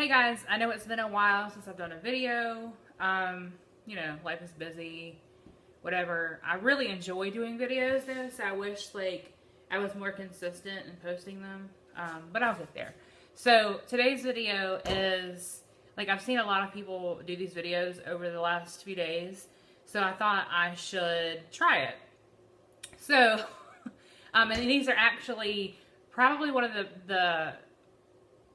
Hey guys, I know it's been a while since I've done a video. You know, life is busy, whatever. I really enjoy doing videos though, so I wish like I was more consistent in posting them. But I'll get there. So today's video is, like, I've seen a lot of people do these videos over the last few days, so I thought I should try it. So, and these are actually probably one of the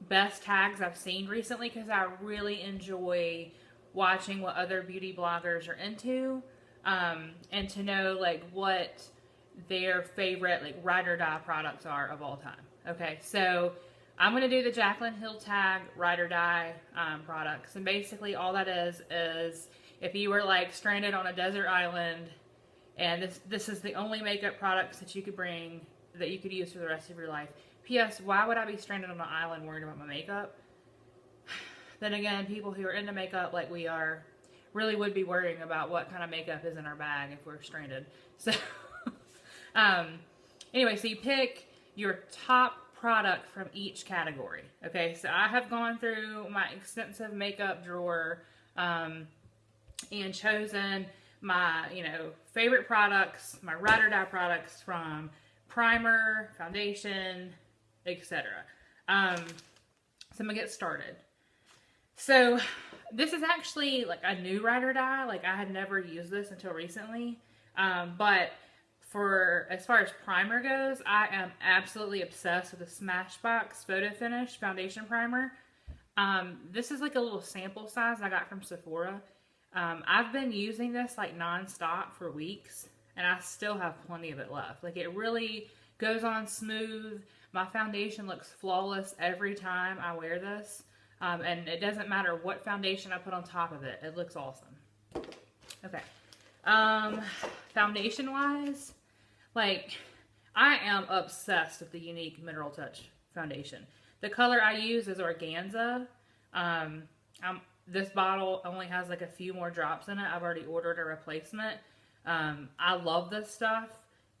best tags I've seen recently, because I really enjoy watching what other beauty bloggers are into, and to know like what their favorite like ride or die products are of all time. Okay, so I'm gonna do the Jaclyn Hill tag ride or die products, and basically all that is if you were like stranded on a desert island and this is the only makeup products that you could bring that you could use for the rest of your life. P.S. Why would I be stranded on an island worried about my makeup? Then again, people who are into makeup like we are really would be worrying about what kind of makeup is in our bag if we're stranded. So, anyway, so you pick your top product from each category. Okay, so I have gone through my extensive makeup drawer and chosen my, favorite products, my ride or die products from primer, foundation, etc. So I'm gonna get started. So this is actually like a new ride or die. Like, I had never used this until recently. But for as far as primer goes, I am absolutely obsessed with the Smashbox Photo Finish Foundation Primer. This is like a little sample size I got from Sephora. I've been using this like non-stop for weeks, and I still have plenty of it left. Like, it really goes on smooth. My foundation looks flawless every time I wear this. And it doesn't matter what foundation I put on top of it. It looks awesome. Okay. Foundation wise, like, I am obsessed with the Unique Mineral Touch foundation. The color I use is Organza. This bottle only has like a few more drops in it. I've already ordered a replacement. I love this stuff.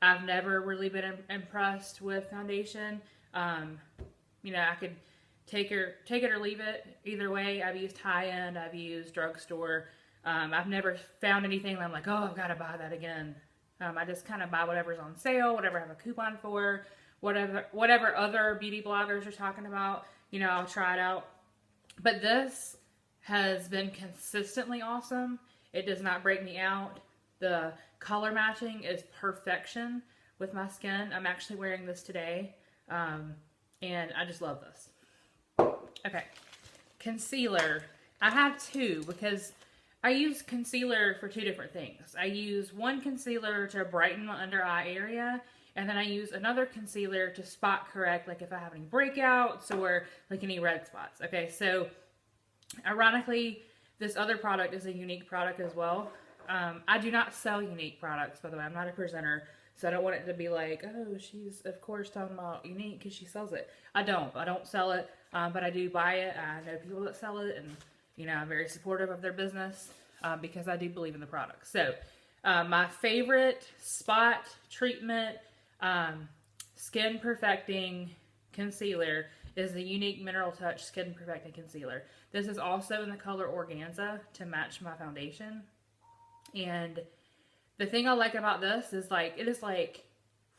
I've never really been impressed with foundation. I could take it or leave it. Either way, I've used high-end, I've used drugstore. I've never found anything that I'm like, oh, I've got to buy that again. I just kind of buy whatever's on sale, whatever I have a coupon for, whatever other beauty bloggers are talking about, I'll try it out. But this has been consistently awesome. It does not break me out. The color matching is perfection with my skin. I'm actually wearing this today, and I just love this. Okay, concealer. I have two because I use concealer for two different things. I use one concealer to brighten my under eye area, and then I use another concealer to spot correct, like if I have any breakouts or like any red spots. Okay, so ironically, this other product is a Unique product as well. I do not sell Unique products, by the way. I'm not a presenter, so I don't want it to be like, oh, she's of course talking about Unique because she sells it. I don't sell it, but I do buy it. I know people that sell it, and I'm very supportive of their business because I do believe in the product. So my favorite spot treatment skin perfecting concealer is the Unique Mineral Touch Skin Perfecting Concealer. This is also in the color Organza to match my foundation. And the thing I like about this is, like, it is like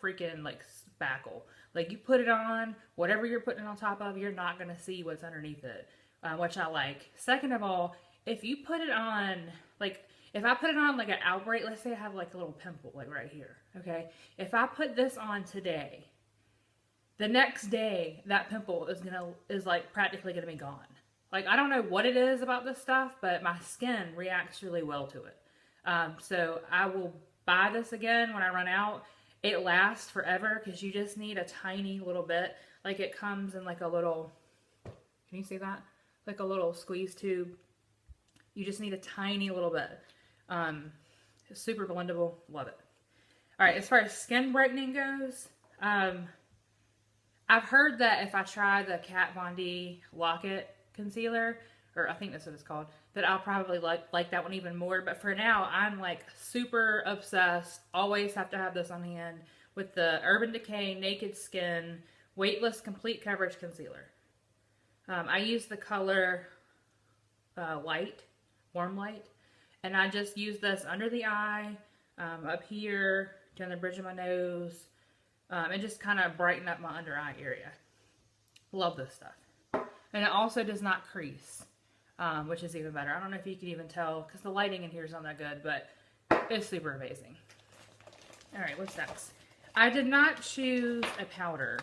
freaking like spackle. Like, you put it on, whatever you're putting it on top of, you're not going to see what's underneath it, which I like. Second of all, if you put it on, like, if I put it on like an outbreak, let's say I have like a little pimple like right here, okay? If I put this on today, the next day that pimple is like practically gonna be gone. Like, I don't know what it is about this stuff, but my skin reacts really well to it. So I will buy this again when I run out. It lasts forever because you just need a tiny little bit. Like, it comes in like a little, can you see that? Like a little squeeze tube. You just need a tiny little bit. It's super blendable. Love it. All right, as far as skin brightening goes, I've heard that if I try the Kat Von D Lock-It concealer, or I think that's what it's called, that I'll probably like that one even more. But for now, I'm like super obsessed, always have to have this on hand, with the Urban Decay Naked Skin Weightless Complete Coverage Concealer. I use the color light, warm light, and I just use this under the eye, up here, down the bridge of my nose, and just kind of brighten up my under eye area. Love this stuff. And it also does not crease, which is even better. I don't know if you can even tell because the lighting in here is not that good, but it's super amazing. All right, what's next? I did not choose a powder.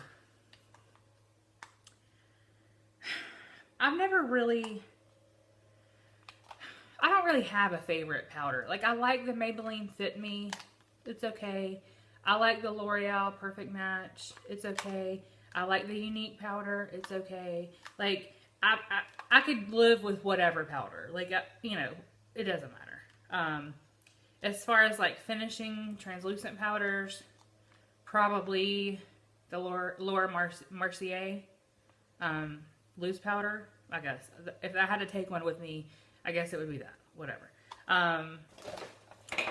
I don't really have a favorite powder. Like, I like the Maybelline Fit Me. It's okay. I like the L'Oreal Perfect Match. It's okay. I like the Unique powder. It's okay. Like, I could live with whatever powder. Like, you know, it doesn't matter. As far as, like, finishing translucent powders, probably the Laura Mercier loose powder, I guess. If I had to take one with me, I guess it would be that. Whatever.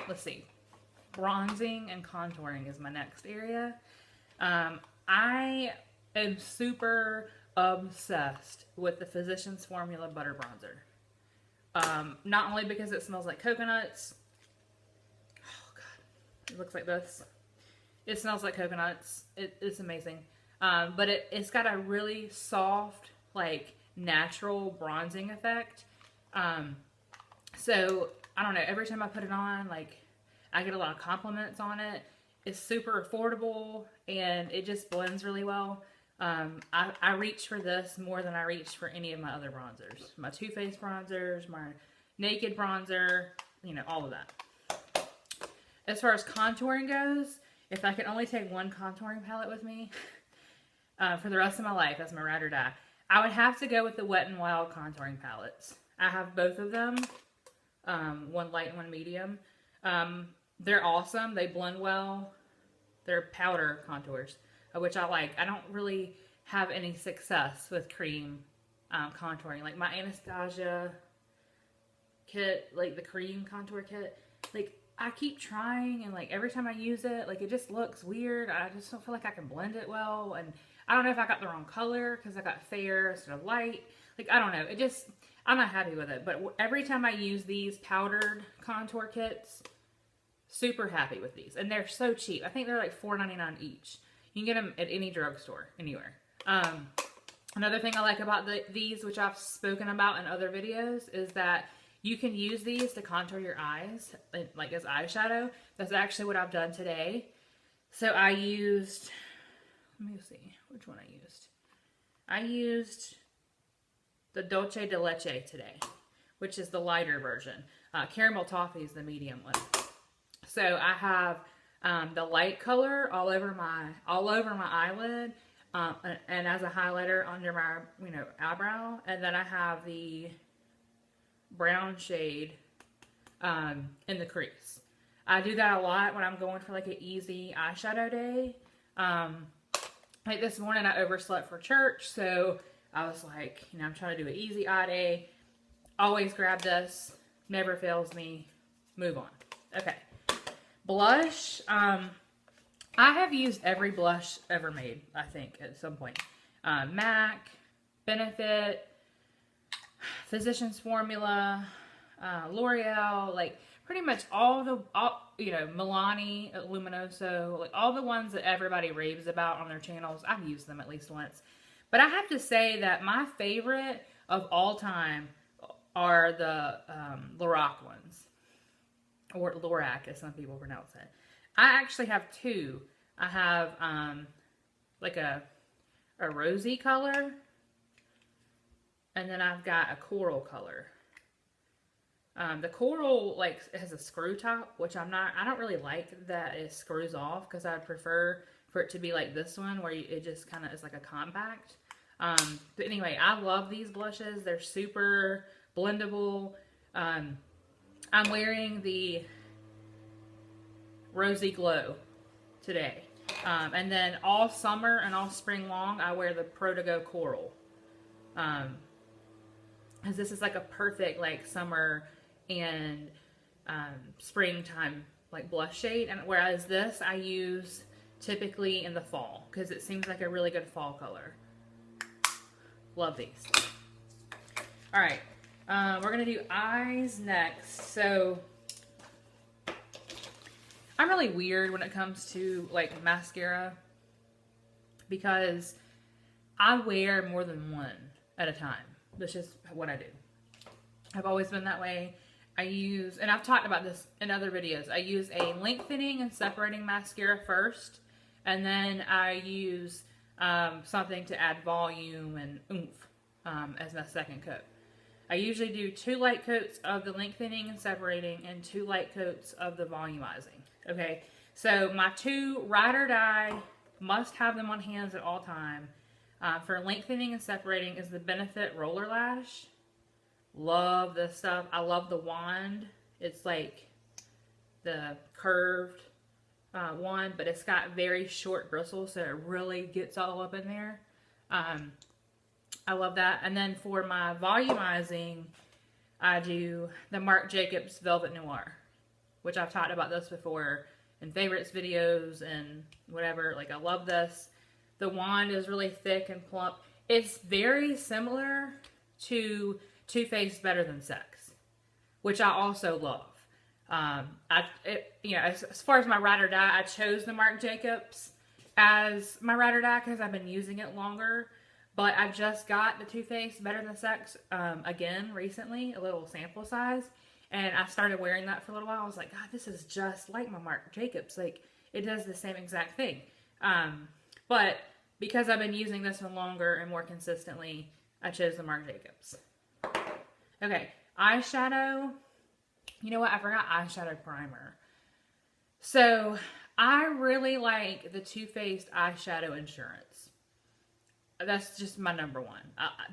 Let's see. Bronzing and contouring is my next area. I am super obsessed with the Physicians Formula Butter Bronzer. Not only because it smells like coconuts. Oh, God. It looks like this. It smells like coconuts. It's amazing. But it's got a really soft, like, natural bronzing effect. So, I don't know, every time I put it on, like, I get a lot of compliments on it. It's super affordable, and it just blends really well. I reach for this more than I reach for any of my other bronzers. My Too Faced bronzers, my Naked bronzer, you know, all of that. As far as contouring goes, if I could only take one contouring palette with me for the rest of my life as my ride or die, I would have to go with the Wet n Wild contouring palettes. I have both of them, one light and one medium. They're awesome. They blend well. They're powder contours, which I like. I don't really have any success with cream contouring. Like my Anastasia kit, like the cream contour kit, like I keep trying, and like every time I use it, like it just looks weird. I just don't feel like I can blend it well, and I don't know if I got the wrong color because I got fair instead of light. Like, I don't know. It just, I'm not happy with it. But every time I use these powdered contour kits, super happy with these. And they're so cheap. I think they're like $4.99 each. You can get them at any drugstore, anywhere. Another thing I like about these, which I've spoken about in other videos, is that you can use these to contour your eyes, like as eyeshadow. That's actually what I've done today. So I used, let me see which one I used. I used the Dulce de Leche today, which is the lighter version. Caramel Toffee is the medium one. So I have the light color all over my eyelid, and as a highlighter under my eyebrow, and then I have the brown shade in the crease. I do that a lot when I'm going for like an easy eyeshadow day. Like this morning I overslept for church, so I was like, I'm trying to do an easy eye day. Always grab this. Never fails me. Move on. Okay. Blush. I have used every blush ever made, I think, at some point. MAC, Benefit, Physicians Formula, L'Oreal, like pretty much all Milani, Luminoso, like all the ones that everybody raves about on their channels. I've used them at least once. But I have to say that my favorite of all time are the Lorac ones. Or Lorac, as some people pronounce it. I actually have two. I have like a rosy color. And then I've got a coral color. The coral like has a screw top, which I don't really like that it screws off, because I'd prefer for it to be like this one where it just kind of is like a compact. But anyway, I love these blushes. They're super blendable. I'm wearing the Rosy Glow today. And then all summer and all spring long, I wear the Pro To Go Coral. Because this is like a perfect like summer and springtime like blush shade. And whereas this I use typically in the fall, because it seems like a really good fall color. Love these. All right, we're gonna do eyes next. So I'm really weird when it comes to like mascara because I wear more than one at a time. That's just what I do. I've always been that way. I use, and I've talked about this in other videos, I use a lengthening and separating mascara first, and then I use something to add volume and oomph as my second coat. I usually do 2 light coats of the lengthening and separating and 2 light coats of the volumizing. Okay, so my 2 ride or die, must have them on hands at all time. For lengthening and separating is the Benefit Roller Lash. Love this stuff. I love the wand. It's like the curved wand, but it's got very short bristles, so it really gets all up in there. I love that. And then for my volumizing, I do the Marc Jacobs Velvet Noir, which I've talked about this before in favorites videos and whatever. Like, I love this. The wand is really thick and plump. It's very similar to Too Faced Better Than Sex, which I also love. You know, as far as my ride or die, I chose the Marc Jacobs as my ride or die because I've been using it longer. But I just got the Too Faced Better Than Sex again recently, a little sample size. And I started wearing that for a little while. I was like, God, this is just like my Marc Jacobs. Like, it does the same exact thing. But because I've been using this one longer and more consistently, I chose the Marc Jacobs. Okay, eyeshadow. You know what? I forgot eyeshadow primer. So, I really like the Too Faced Eyeshadow Insurance. That's just my number one.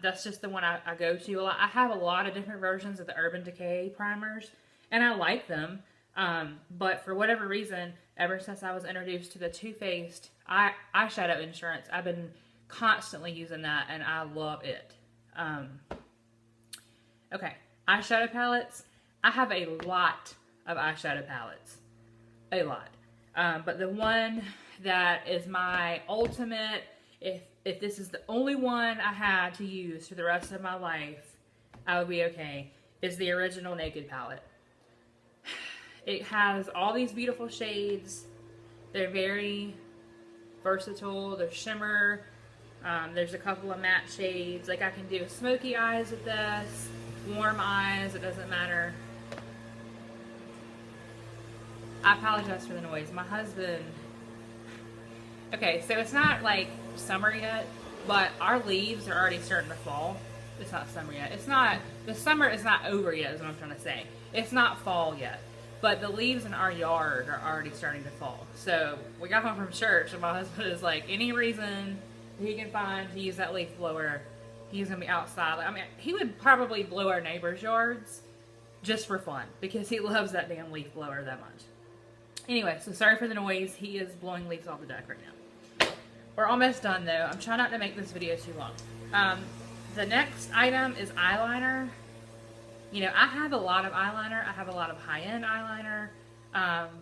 That's just the one I go to a lot. I have a lot of different versions of the Urban Decay primers, and I like them. But for whatever reason, ever since I was introduced to the Too Faced Eyeshadow Insurance, I've been constantly using that, and I love it. Okay, eyeshadow palettes. I have a lot of eyeshadow palettes. A lot. But the one that is my ultimate, if this is the only one I had to use for the rest of my life, I would be okay, is the original Naked palette. It has all these beautiful shades. They're very versatile. There's shimmer. There's a couple of matte shades. Like, I can do smoky eyes with this, warm eyes, it doesn't matter. I apologize for the noise. My husband... Okay, so it's not like summer yet, but our leaves are already starting to fall. It's not summer yet. It's not, the summer is not over yet, is what I'm trying to say. It's not fall yet, but the leaves in our yard are already starting to fall. So we got home from church, and my husband is like, any reason he can find to use that leaf blower, he's gonna be outside. I mean, he would probably blow our neighbors' yards just for fun, because he loves that damn leaf blower that much. Anyway, so sorry for the noise. He is blowing leaves off the deck right now. We're almost done, though. I'm trying not to make this video too long. The next item is eyeliner. You know, I have a lot of eyeliner. I have a lot of high-end eyeliner.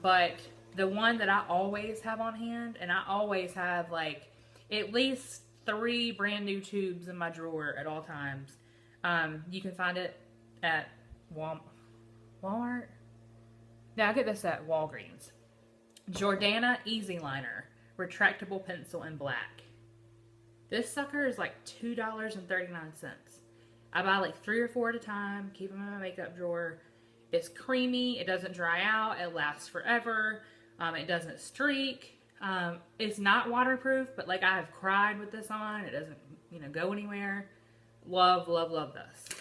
But the one that I always have on hand, and I always have, like, at least 3 brand new tubes in my drawer at all times. You can find it at Walmart? No, I get this at Walgreens. Jordana Easy Liner. Retractable pencil in black. This sucker is like $2.39. I buy like 3 or 4 at a time, keep them in my makeup drawer. It's creamy, it doesn't dry out, it lasts forever, it doesn't streak. It's not waterproof, but like, I have cried with this on, it doesn't, you know, go anywhere. Love, love, love this.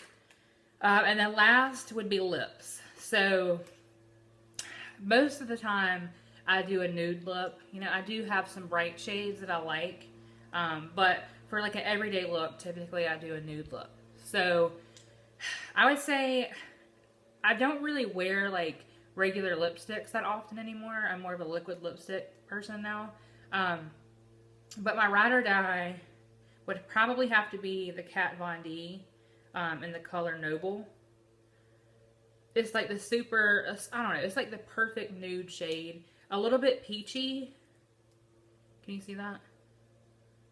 And then last would be lips. So most of the time I do a nude lip. You know, I do have some bright shades that I like, but for like an everyday look, typically I do a nude lip. So I would say I don't really wear like regular lipsticks that often anymore. I'm more of a liquid lipstick person now. But my ride or die would probably have to be the Kat Von D in the color Noble. It's like the super, I don't know, it's like the perfect nude shade. A little bit peachy. Can you see that?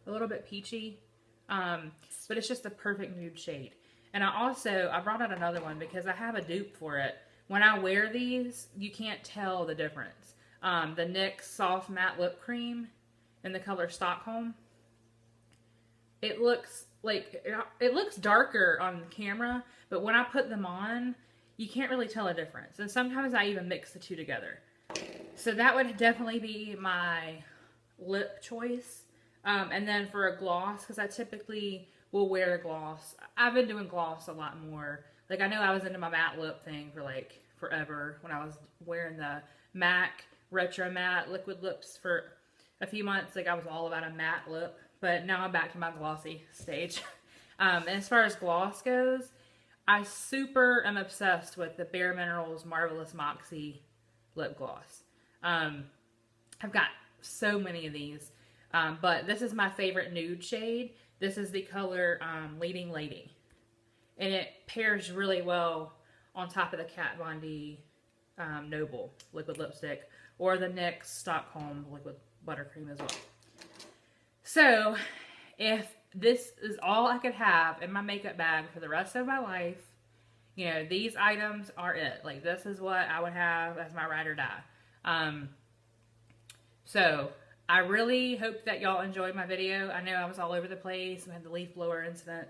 A little bit peachy. But it's just the perfect nude shade. And I brought out another one because I have a dupe for it. When I wear these, you can't tell the difference. The NYX Soft Matte Lip Cream in the color Stockholm. It looks darker on camera, but when I put them on, you can't really tell a difference. And sometimes I even mix the two together. So that would definitely be my lip choice. And then for a gloss, because I typically will wear a gloss. I've been doing gloss a lot more. Like, I know I was into my matte lip thing for like forever when I was wearing the MAC Retro Matte liquid lips for a few months. Like, I was all about a matte lip, but now I'm back to my glossy stage. And as far as gloss goes, I super am obsessed with the Bare Minerals Marvelous Moxie lip gloss. I've got so many of these, but this is my favorite nude shade. This is the color Leading Lady, and it pairs really well on top of the Kat Von D Noble liquid lipstick or the NYX Stockholm liquid buttercream as well. So if this is all I could have in my makeup bag for the rest of my life, you know, these items are it. Like, this is what I would have as my ride or die. So I really hope that y'all enjoyed my video. I know I was all over the place. I had the leaf blower incident.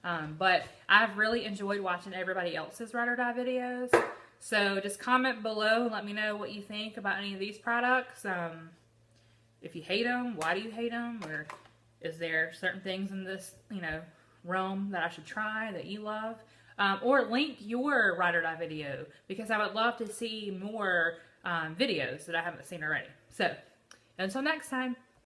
But I've really enjoyed watching everybody else's ride or die videos. So just comment below and let me know what you think about any of these products. If you hate them, why do you hate them? Or is there certain things in this, you know, realm that I should try that you love? Or link your ride or die video, because I would love to see more videos that I haven't seen already. So until next time.